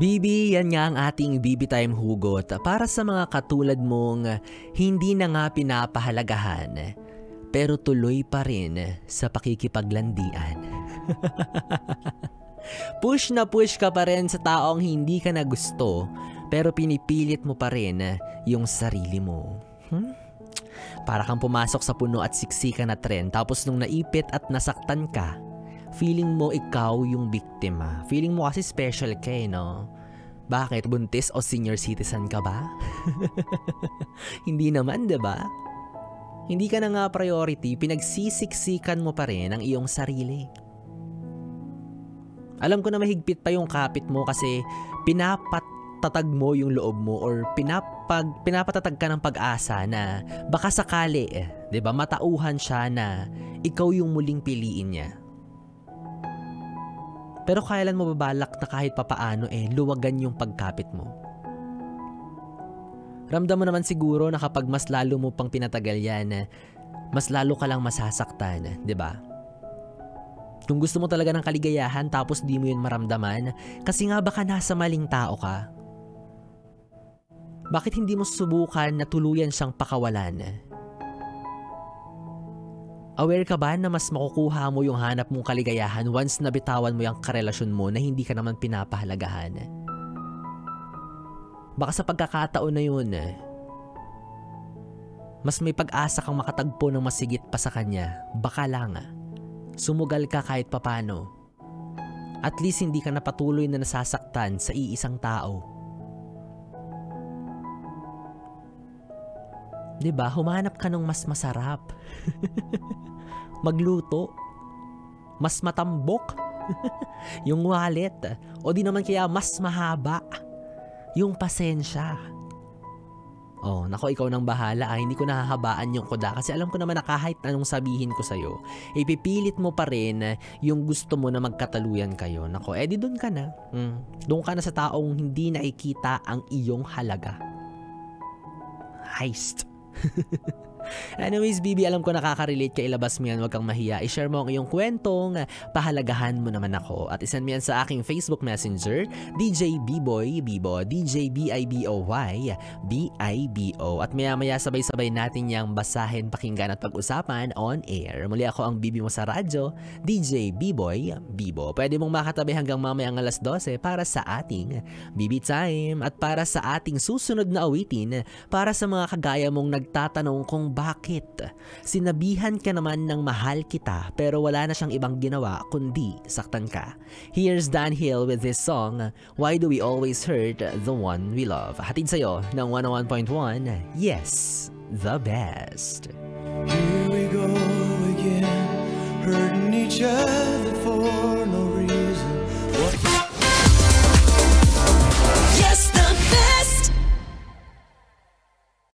Bibi, yan nga ang ating Bibi Time hugot para sa mga katulad mong hindi na nga pinapahalagahan pero tuloy pa rin sa pakikipaglandian. Push na push ka pa rin sa taong hindi ka na gusto pero pinipilit mo pa rin yung sarili mo. Para kang pumasok sa puno at siksikan na tren tapos nung naipit at nasaktan ka, feeling mo ikaw yung biktima. Feeling mo kasi special ka no? Bakit? Buntis o senior citizen ka ba? Hindi naman, diba? Hindi ka na nga priority, pinagsisiksikan mo pa rin ang iyong sarili. Alam ko na mahigpit pa yung kapit mo kasi pinapatatag mo yung loob mo or pinapatatag ka ng pag-asa na baka sakali, diba? Matauhan siya na ikaw yung muling piliin niya. Pero kailan mo babalak na kahit papaano luwagan yung pagkapit mo? Ramdam mo naman siguro na kapag mas lalo mo pang pinatagal yan, mas lalo ka lang masasaktan, di ba? Kung gusto mo talaga ng kaligayahan tapos di mo yun maramdaman, kasi nga baka nasa maling tao ka. Bakit hindi mo subukan na tuluyan siyang pakawalan? Aware ka ba na mas makukuha mo yung hanap mong kaligayahan once nabitawan mo yung karelasyon mo na hindi ka naman pinapahalagahan? Baka sa pagkakataon na yun, mas may pag-asa kang makatagpo ng masigit pa sa kanya. Baka lang, sumugal ka kahit papano. At least hindi ka na patuloy na nasasaktan sa iisang tao. Diba, humanap ka ng mas masarap. Magluto. Mas matambok. Yung wallet. O di naman kaya mas mahaba. Yung pasensya. Oh, nako, ikaw nang bahala. Hindi ko nahahabaan yung kuda kasi alam ko naman na kahit anong sabihin ko sa'yo, ipipilit mo pa rin yung gusto mo na magkataluyan kayo. Nako, di doon ka na. Doon ka na sa taong hindi nakikita ang iyong halaga. Heist. Anyways, Bibi, alam ko nakaka-relate ka, ilabas mo yan, huwag kang mahiya. I-share mo ang iyong kwentong, pahalagahan mo naman ako. At isend mo yan sa aking Facebook Messenger, DJ Biboy Bibo, DJ BIBOY BIBO. At maya-maya sabay-sabay natin yang basahin, pakinggan at pag-usapan on air. Muli ako ang Bibi mo sa radyo, DJ Biboy Bibo. Pwede mong makatabi hanggang mamayang alas 12 para sa ating Bibi Time at para sa ating susunod na awitin para sa mga kagaya mong nagtatanong kung bakit sinabihan ka naman ng mahal kita pero wala na siyang ibang ginawa kundi saktan ka. Here's Dan Hill with this song, Why Do We Always Hurt the One We Love? Hatid sa'yo ng 101.1, yes, the best. Here we go again, hurting each other for